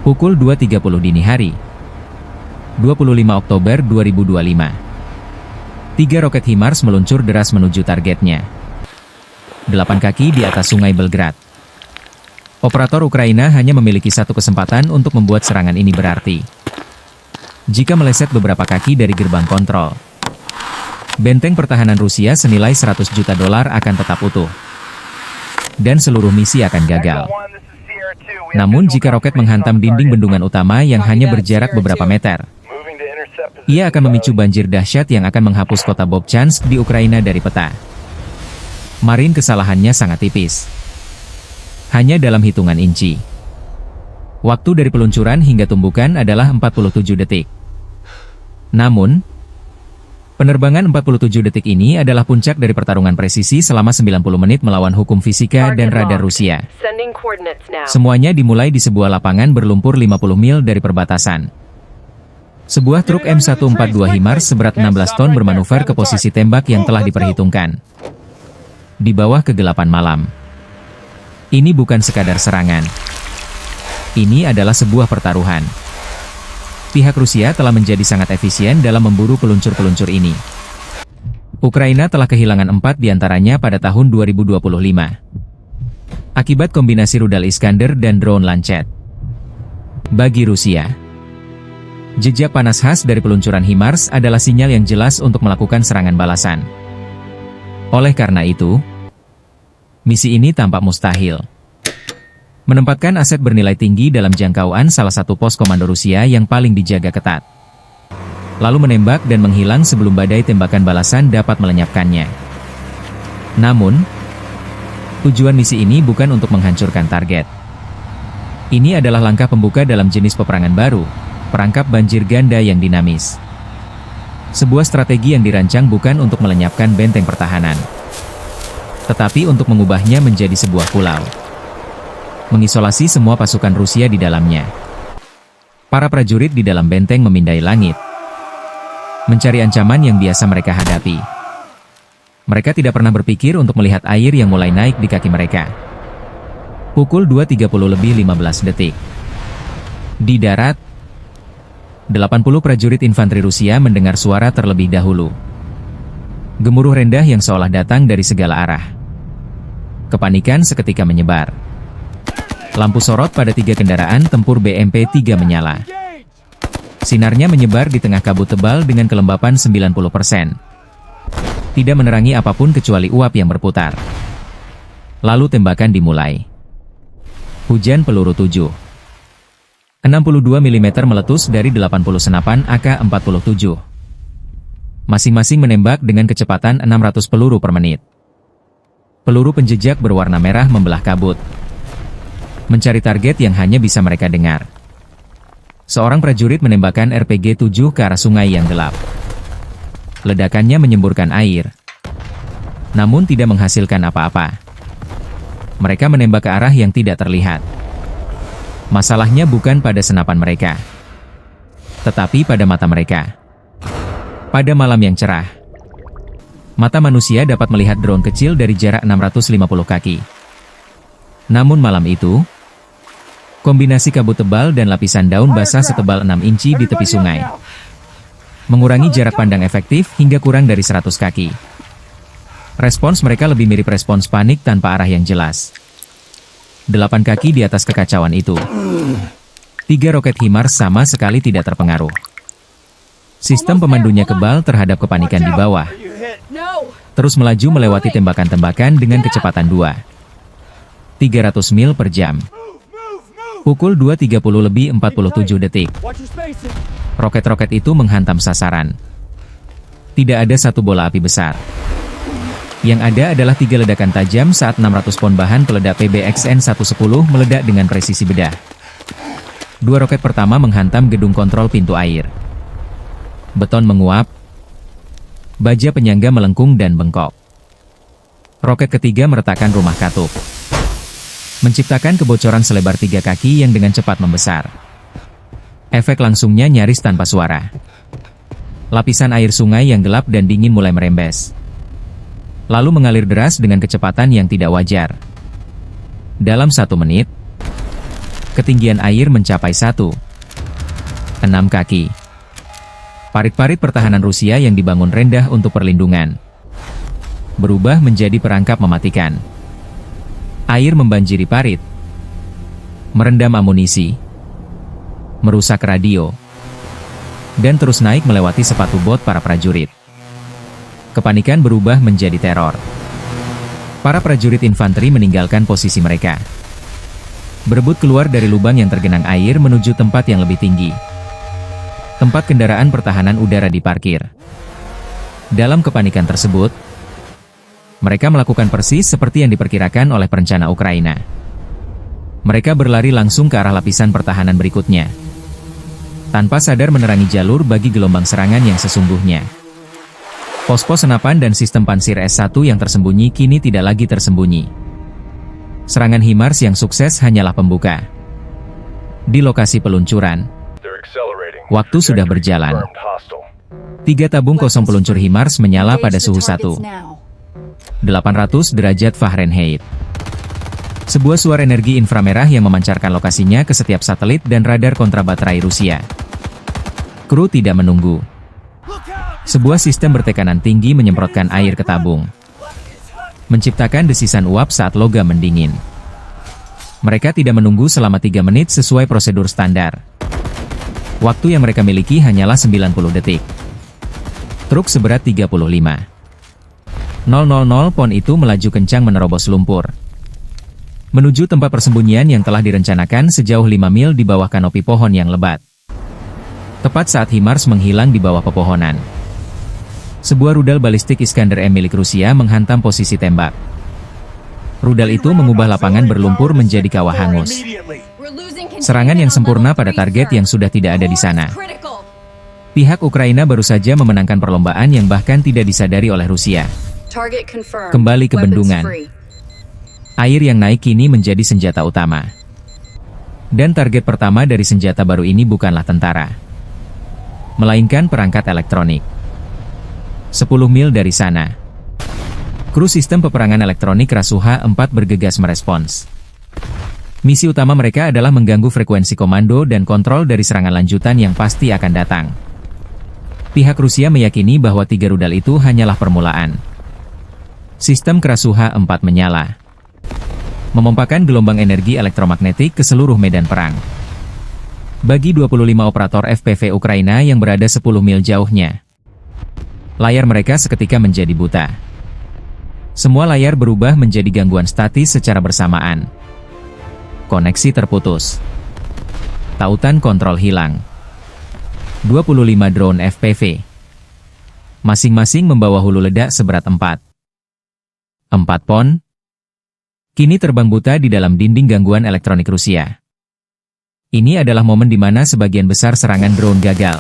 Pukul 2.30 dini hari, 25 Oktober 2025. 3 roket HIMARS meluncur deras menuju targetnya. 8 kaki di atas sungai Belgrad. Operator Ukraina hanya memiliki satu kesempatan untuk membuat serangan ini berarti. Jika meleset beberapa kaki dari gerbang kontrol, benteng pertahanan Rusia senilai $100 juta akan tetap utuh. Dan seluruh misi akan gagal. Namun jika roket menghantam dinding bendungan utama yang hanya berjarak beberapa meter, ia akan memicu banjir dahsyat yang akan menghapus kota Bobchansk di Ukraina dari peta. Marin kesalahannya sangat tipis. Hanya dalam hitungan inci. Waktu dari peluncuran hingga tumbukan adalah 47 detik. Namun, penerbangan 47 detik ini adalah puncak dari pertarungan presisi selama 90 menit melawan hukum fisika dan radar Rusia. Semuanya dimulai di sebuah lapangan berlumpur 50 mil dari perbatasan. Sebuah truk M142 HIMARS seberat 16 ton bermanuver ke posisi tembak yang telah diperhitungkan. Di bawah kegelapan malam. Ini bukan sekadar serangan. Ini adalah sebuah pertaruhan. Pihak Rusia telah menjadi sangat efisien dalam memburu peluncur-peluncur ini. Ukraina telah kehilangan 4 diantaranya pada tahun 2025. Akibat kombinasi rudal Iskander dan drone Lancet. Bagi Rusia, jejak panas khas dari peluncuran HIMARS adalah sinyal yang jelas untuk melakukan serangan balasan. Oleh karena itu, misi ini tampak mustahil. Menempatkan aset bernilai tinggi dalam jangkauan salah satu pos komando Rusia yang paling dijaga ketat. Lalu menembak dan menghilang sebelum badai tembakan balasan dapat melenyapkannya. Namun, tujuan misi ini bukan untuk menghancurkan target. Ini adalah langkah pembuka dalam jenis peperangan baru, perangkap banjir ganda yang dinamis. Sebuah strategi yang dirancang bukan untuk melenyapkan benteng pertahanan, tetapi untuk mengubahnya menjadi sebuah pulau. Mengisolasi semua pasukan Rusia di dalamnya. Para prajurit di dalam benteng memindai langit, mencari ancaman yang biasa mereka hadapi. Mereka tidak pernah berpikir untuk melihat air yang mulai naik di kaki mereka. Pukul 2.30 detik. Di darat, 80 prajurit infanteri Rusia mendengar suara terlebih dahulu. Gemuruh rendah yang seolah datang dari segala arah. Kepanikan seketika menyebar. Lampu sorot pada 3 kendaraan tempur BMP-3 menyala. Sinarnya menyebar di tengah kabut tebal dengan kelembapan 90%. Tidak menerangi apapun kecuali uap yang berputar. Lalu tembakan dimulai. Hujan peluru 62 mm meletus dari 80 senapan AK-47. Masing-masing menembak dengan kecepatan 600 peluru per menit. Peluru penjejak berwarna merah membelah kabut. Mencari target yang hanya bisa mereka dengar. Seorang prajurit menembakkan RPG-7 ke arah sungai yang gelap. Ledakannya menyemburkan air, namun tidak menghasilkan apa-apa. Mereka menembak ke arah yang tidak terlihat. Masalahnya bukan pada senapan mereka, tetapi pada mata mereka. Pada malam yang cerah, mata manusia dapat melihat drone kecil dari jarak 650 kaki. Namun malam itu, kombinasi kabut tebal dan lapisan daun basah setebal 6 inci di tepi sungai mengurangi jarak pandang efektif hingga kurang dari 100 kaki. Respons mereka lebih mirip respons panik tanpa arah yang jelas. 8 kaki di atas kekacauan itu. 3 roket HIMARS sama sekali tidak terpengaruh. Sistem pemandunya kebal terhadap kepanikan di bawah. Terus melaju melewati tembakan-tembakan dengan kecepatan 300 mil per jam. Pukul 2.30 detik. Roket-roket itu menghantam sasaran. Tidak ada satu bola api besar. Yang ada adalah 3 ledakan tajam saat 600 pon bahan peledak PBXN-110 meledak dengan presisi bedah. 2 roket pertama menghantam gedung kontrol pintu air. Beton menguap. Baja penyangga melengkung dan bengkok. Roket ketiga meretakkan rumah katup, menciptakan kebocoran selebar 3 kaki yang dengan cepat membesar. Efek langsungnya nyaris tanpa suara. Lapisan air sungai yang gelap dan dingin mulai merembes, lalu mengalir deras dengan kecepatan yang tidak wajar. Dalam 1 menit, Ketinggian air mencapai 1,6 kaki. Parit-parit pertahanan Rusia yang dibangun rendah untuk perlindungan berubah menjadi perangkap mematikan. Air membanjiri parit, merendam amunisi, merusak radio, dan terus naik melewati sepatu bot para prajurit. Kepanikan berubah menjadi teror. Para prajurit infanteri meninggalkan posisi mereka, berebut keluar dari lubang yang tergenang air menuju tempat yang lebih tinggi. Tempat kendaraan pertahanan udara diparkir. Dalam kepanikan tersebut, mereka melakukan persis seperti yang diperkirakan oleh perencana Ukraina. Mereka berlari langsung ke arah lapisan pertahanan berikutnya, tanpa sadar menerangi jalur bagi gelombang serangan yang sesungguhnya. Pos-pos senapan dan sistem pansir S1 yang tersembunyi kini tidak lagi tersembunyi. Serangan HIMARS yang sukses hanyalah pembuka. Di lokasi peluncuran, waktu sudah berjalan. 3 tabung kosong peluncur HIMARS menyala pada suhu 800 derajat Fahrenheit. Sebuah suara energi inframerah yang memancarkan lokasinya ke setiap satelit dan radar kontrabaterai Rusia. Kru tidak menunggu. Sebuah sistem bertekanan tinggi menyemprotkan air ke tabung, menciptakan desisan uap saat logam mendingin. Mereka tidak menunggu selama 3 menit sesuai prosedur standar. Waktu yang mereka miliki hanyalah 90 detik. Truk seberat 35,000 pon itu melaju kencang menerobos lumpur, menuju tempat persembunyian yang telah direncanakan sejauh 5 mil di bawah kanopi pohon yang lebat. Tepat saat HIMARS menghilang di bawah pepohonan, sebuah rudal balistik Iskander M milik Rusia menghantam posisi tembak. Rudal itu mengubah lapangan berlumpur menjadi kawah hangus. Serangan yang sempurna pada target yang sudah tidak ada di sana. Pihak Ukraina baru saja memenangkan perlombaan yang bahkan tidak disadari oleh Rusia. Kembali ke bendungan. Air yang naik kini menjadi senjata utama. Dan target pertama dari senjata baru ini bukanlah tentara, melainkan perangkat elektronik. 10 mil dari sana, kru sistem peperangan elektronik Rasuha 4 bergegas merespons. Misi utama mereka adalah mengganggu frekuensi komando dan kontrol dari serangan lanjutan yang pasti akan datang. Pihak Rusia meyakini bahwa 3 rudal itu hanyalah permulaan. Sistem Krasuha 4 menyala, memompakan gelombang energi elektromagnetik ke seluruh medan perang. Bagi 25 operator FPV Ukraina yang berada 10 mil jauhnya, layar mereka seketika menjadi buta. Semua layar berubah menjadi gangguan statis secara bersamaan. Koneksi terputus. Tautan kontrol hilang. 25 drone FPV, masing-masing membawa hulu ledak seberat 4 pon, kini terbang buta di dalam dinding gangguan elektronik Rusia. Ini adalah momen di mana sebagian besar serangan drone gagal.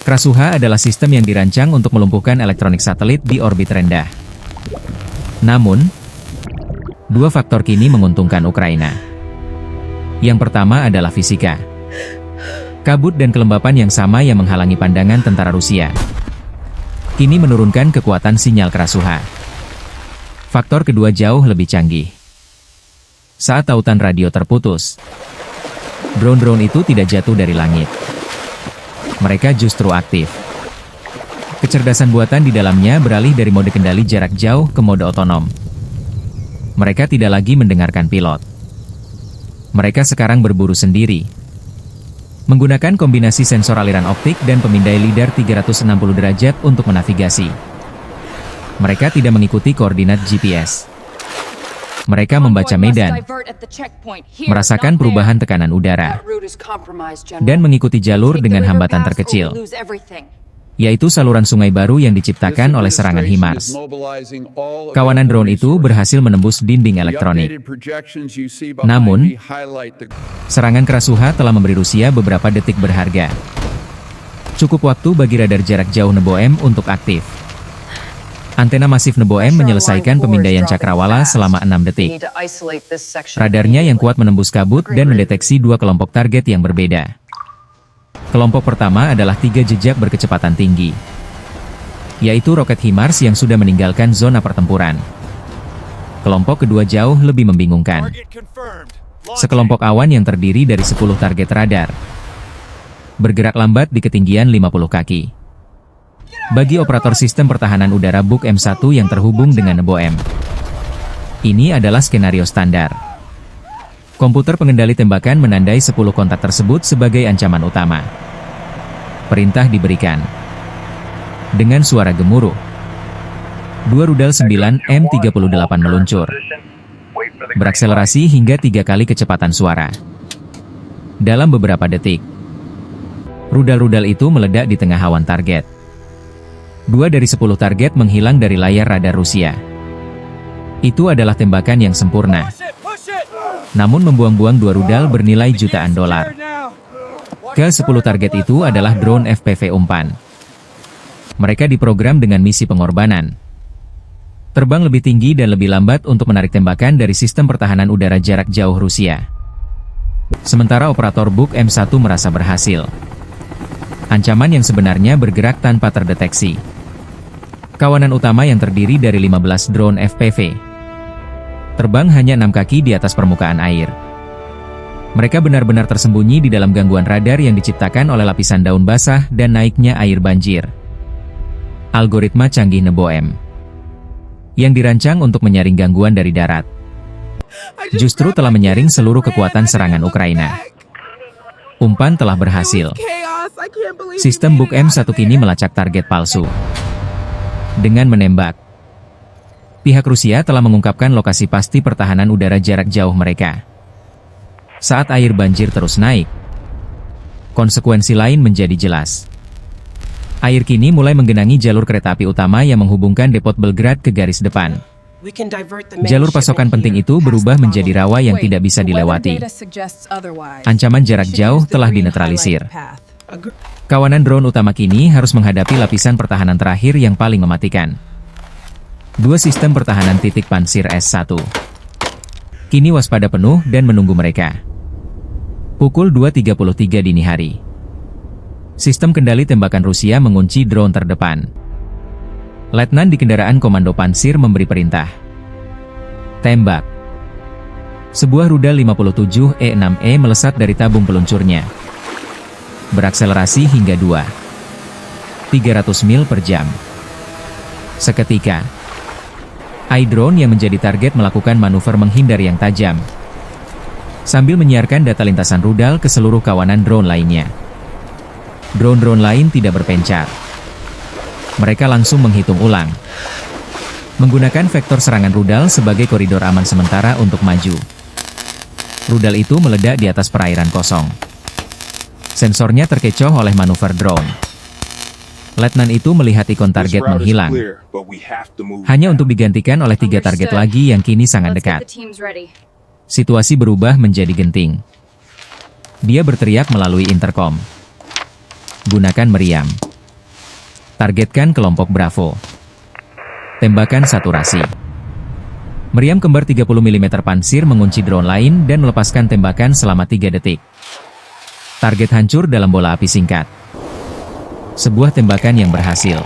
Krasuha adalah sistem yang dirancang untuk melumpuhkan elektronik satelit di orbit rendah. Namun, 2 faktor kini menguntungkan Ukraina. Yang pertama adalah fisika. Kabut dan kelembapan yang sama yang menghalangi pandangan tentara Rusia kini menurunkan kekuatan sinyal Krasuha. Faktor kedua jauh lebih canggih. Saat tautan radio terputus, drone-drone itu tidak jatuh dari langit. Mereka justru aktif. Kecerdasan buatan di dalamnya beralih dari mode kendali jarak jauh ke mode otonom. Mereka tidak lagi mendengarkan pilot. Mereka sekarang berburu sendiri, menggunakan kombinasi sensor aliran optik dan pemindai lidar 360 derajat untuk menavigasi. Mereka tidak mengikuti koordinat GPS. Mereka membaca medan, merasakan perubahan tekanan udara, dan mengikuti jalur dengan hambatan terkecil, yaitu saluran sungai baru yang diciptakan oleh serangan HIMARS. Kawanan drone itu berhasil menembus dinding elektronik. Namun, serangan Krasuha telah memberi Rusia beberapa detik berharga. Cukup waktu bagi radar jarak jauh Nebo-M untuk aktif. Antena masif Nebo-M menyelesaikan pemindaian cakrawala selama 6 detik. Radarnya yang kuat menembus kabut dan mendeteksi 2 kelompok target yang berbeda. Kelompok pertama adalah 3 jejak berkecepatan tinggi, yaitu roket HIMARS yang sudah meninggalkan zona pertempuran. Kelompok kedua jauh lebih membingungkan. Sekelompok awan yang terdiri dari 10 target radar. Bergerak lambat di ketinggian 50 kaki. Bagi operator sistem pertahanan udara Buk M1 yang terhubung dengan Nebo M. Ini adalah skenario standar. Komputer pengendali tembakan menandai 10 kontak tersebut sebagai ancaman utama. Perintah diberikan. Dengan suara gemuruh, 2 rudal 9 M38 meluncur. Berakselerasi hingga 3 kali kecepatan suara. Dalam beberapa detik, rudal-rudal itu meledak di tengah awan target. 2 dari 10 target menghilang dari layar radar Rusia. Itu adalah tembakan yang sempurna. Namun membuang-buang 2 rudal bernilai jutaan dolar. Ke-10 target itu adalah drone FPV umpan. Mereka diprogram dengan misi pengorbanan. Terbang lebih tinggi dan lebih lambat untuk menarik tembakan dari sistem pertahanan udara jarak jauh Rusia. Sementara operator Buk M1 merasa berhasil. Ancaman yang sebenarnya bergerak tanpa terdeteksi. Kawanan utama yang terdiri dari 15 drone FPV. Terbang hanya 6 kaki di atas permukaan air. Mereka benar-benar tersembunyi di dalam gangguan radar yang diciptakan oleh lapisan daun basah dan naiknya air banjir. Algoritma canggih Nebo M yang dirancang untuk menyaring gangguan dari darat, justru telah menyaring seluruh kekuatan serangan Ukraina. Umpan telah berhasil. Sistem Buk M1 kini melacak target palsu. Dengan menembak, pihak Rusia telah mengungkapkan lokasi pasti pertahanan udara jarak jauh mereka. Saat air banjir terus naik, konsekuensi lain menjadi jelas. Air kini mulai menggenangi jalur kereta api utama yang menghubungkan Depot Belgrad ke garis depan. Jalur pasokan penting itu berubah menjadi rawa yang tidak bisa dilewati. Ancaman jarak jauh telah dinetralisir. Kawanan drone utama kini harus menghadapi lapisan pertahanan terakhir yang paling mematikan. 2 sistem pertahanan titik pansir S1 kini waspada penuh dan menunggu mereka. Pukul 2.33 dini hari. Sistem kendali tembakan Rusia mengunci drone terdepan. Letnan di kendaraan komando pansir memberi perintah. Tembak. Sebuah rudal 57 E6E melesat dari tabung peluncurnya. Berakselerasi hingga 300 mil per jam. Seketika, drone yang menjadi target melakukan manuver menghindar yang tajam, sambil menyiarkan data lintasan rudal ke seluruh kawanan drone lainnya. Drone-drone lain tidak berpencar. Mereka langsung menghitung ulang, menggunakan vektor serangan rudal sebagai koridor aman sementara untuk maju. Rudal itu meledak di atas perairan kosong. Sensornya terkecoh oleh manuver drone. Letnan itu melihat ikon target menghilang, hanya untuk digantikan oleh 3 target lagi yang kini sangat dekat. Situasi berubah menjadi genting. Dia berteriak melalui intercom. Gunakan meriam. Targetkan kelompok Bravo. Tembakan saturasi. Meriam kembar 30 mm pansir mengunci drone lain dan melepaskan tembakan selama 3 detik. Target hancur dalam bola api singkat. Sebuah tembakan yang berhasil,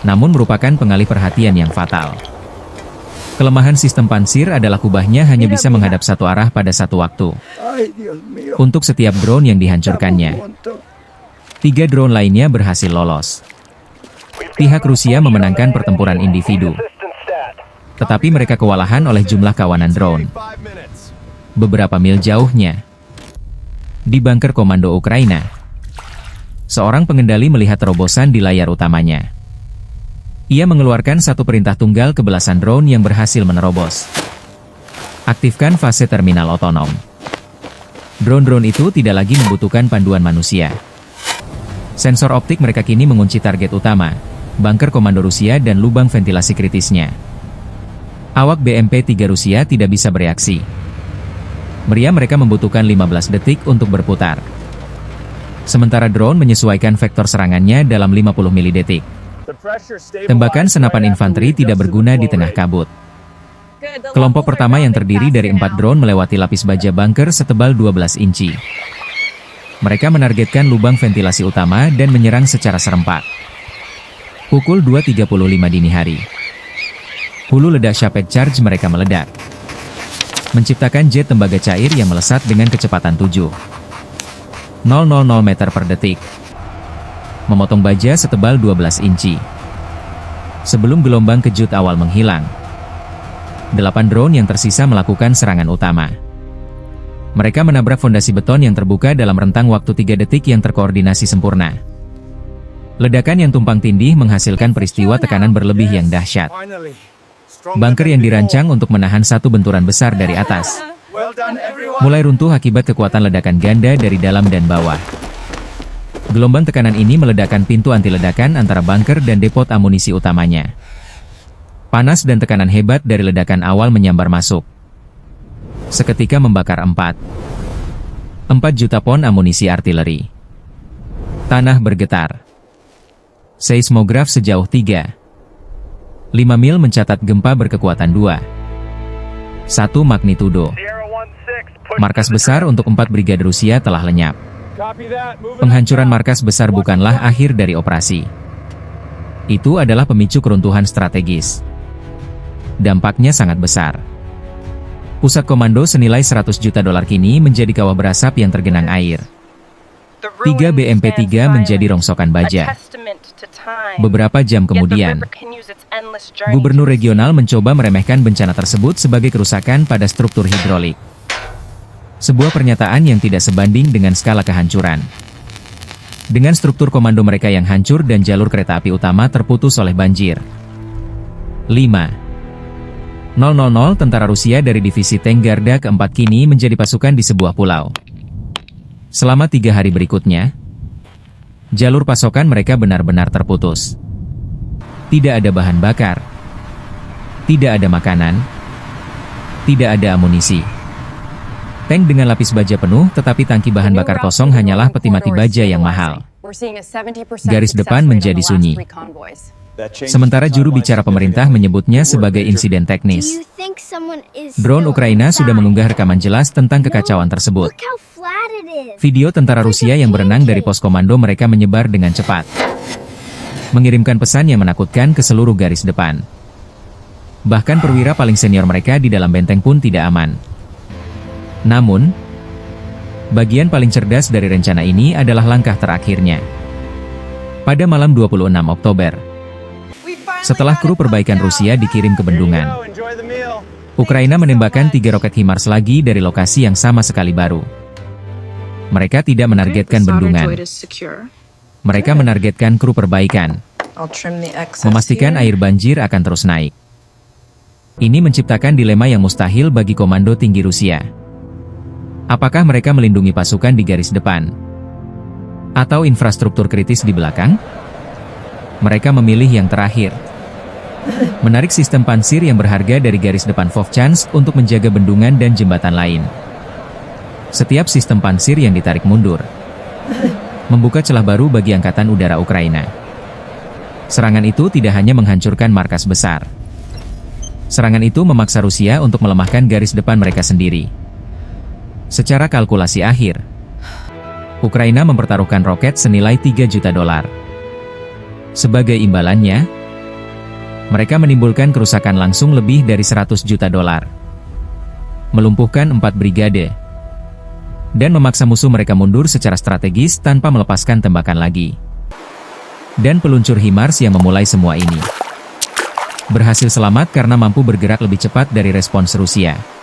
namun merupakan pengalih perhatian yang fatal. Kelemahan sistem pansir adalah kubahnya hanya bisa menghadap satu arah pada satu waktu. Untuk setiap drone yang dihancurkannya, 3 drone lainnya berhasil lolos. Pihak Rusia memenangkan pertempuran individu, tetapi mereka kewalahan oleh jumlah kawanan drone. Beberapa mil jauhnya, di bunker komando Ukraina, seorang pengendali melihat terobosan di layar utamanya. Ia mengeluarkan satu perintah tunggal ke belasan drone yang berhasil menerobos. Aktifkan fase terminal otonom. Drone-drone itu tidak lagi membutuhkan panduan manusia. Sensor optik mereka kini mengunci target utama, bunker komando Rusia dan lubang ventilasi kritisnya. Awak BMP-3 Rusia tidak bisa bereaksi. Meriam mereka membutuhkan 15 detik untuk berputar. Sementara drone menyesuaikan vektor serangannya dalam 50 milidetik. Tembakan senapan infanteri tidak berguna di tengah kabut. Kelompok pertama yang terdiri dari 4 drone melewati lapis baja bunker setebal 12 inci. Mereka menargetkan lubang ventilasi utama dan menyerang secara serempak. Pukul 2.35 dini hari. Hulu ledak Shaped Charge mereka meledak. menciptakan jet tembaga cair yang melesat dengan kecepatan 7,000 meter per detik, memotong baja setebal 12 inci. Sebelum gelombang kejut awal menghilang, 8 drone yang tersisa melakukan serangan utama. Mereka menabrak fondasi beton yang terbuka dalam rentang waktu 3 detik yang terkoordinasi sempurna. Ledakan yang tumpang tindih menghasilkan peristiwa tekanan berlebih yang dahsyat. Bunker yang dirancang untuk menahan satu benturan besar dari atas mulai runtuh akibat kekuatan ledakan ganda dari dalam dan bawah. Gelombang tekanan ini meledakkan pintu anti-ledakan antara bunker dan depot amunisi utamanya. Panas dan tekanan hebat dari ledakan awal menyambar masuk, seketika membakar 4 juta pon amunisi artileri. Tanah bergetar. Seismograf sejauh 3,5 mil mencatat gempa berkekuatan 2,1 magnitudo. Markas besar untuk 4 brigade Rusia telah lenyap. Penghancuran markas besar bukanlah akhir dari operasi. Itu adalah pemicu keruntuhan strategis. Dampaknya sangat besar. Pusat komando senilai 100 juta dolar kini menjadi kawah berasap yang tergenang air. 3 BMP-3 menjadi rongsokan baja. Beberapa jam kemudian, gubernur regional mencoba meremehkan bencana tersebut sebagai kerusakan pada struktur hidrolik. Sebuah pernyataan yang tidak sebanding dengan skala kehancuran. Dengan struktur komando mereka yang hancur dan jalur kereta api utama terputus oleh banjir. 5,000 tentara Rusia dari divisi tank Garda keempat kini menjadi pasukan di sebuah pulau. Selama 3 hari berikutnya, jalur pasokan mereka benar-benar terputus. Tidak ada bahan bakar, tidak ada makanan, tidak ada amunisi. Tank dengan lapis baja penuh tetapi tangki bahan bakar kosong hanyalah peti mati baja yang mahal. Garis depan menjadi sunyi. Sementara juru bicara pemerintah menyebutnya sebagai insiden teknis. Drone Ukraina sudah mengunggah rekaman jelas tentang kekacauan tersebut. Video tentara Rusia yang berenang dari pos komando mereka menyebar dengan cepat, mengirimkan pesan yang menakutkan ke seluruh garis depan. Bahkan perwira paling senior mereka di dalam benteng pun tidak aman. Namun, bagian paling cerdas dari rencana ini adalah langkah terakhirnya. Pada malam 26 Oktober, setelah kru perbaikan Rusia dikirim ke bendungan, Ukraina menembakkan 3 roket HIMARS lagi dari lokasi yang sama sekali baru. Mereka tidak menargetkan bendungan. Mereka menargetkan kru perbaikan, memastikan air banjir akan terus naik. Ini menciptakan dilema yang mustahil bagi komando tinggi Rusia. Apakah mereka melindungi pasukan di garis depan? Atau infrastruktur kritis di belakang? Mereka memilih yang terakhir. Menarik sistem pansir yang berharga dari garis depan Vovchansk untuk menjaga bendungan dan jembatan lain. Setiap sistem pansir yang ditarik mundur membuka celah baru bagi Angkatan Udara Ukraina. Serangan itu tidak hanya menghancurkan markas besar. Serangan itu memaksa Rusia untuk melemahkan garis depan mereka sendiri. Secara kalkulasi akhir, Ukraina mempertaruhkan roket senilai 3 juta dolar. Sebagai imbalannya, mereka menimbulkan kerusakan langsung lebih dari 100 juta dolar. Melumpuhkan 4 brigade. Dan memaksa musuh mereka mundur secara strategis tanpa melepaskan tembakan lagi. Dan peluncur HIMARS yang memulai semua ini berhasil selamat karena mampu bergerak lebih cepat dari respons Rusia.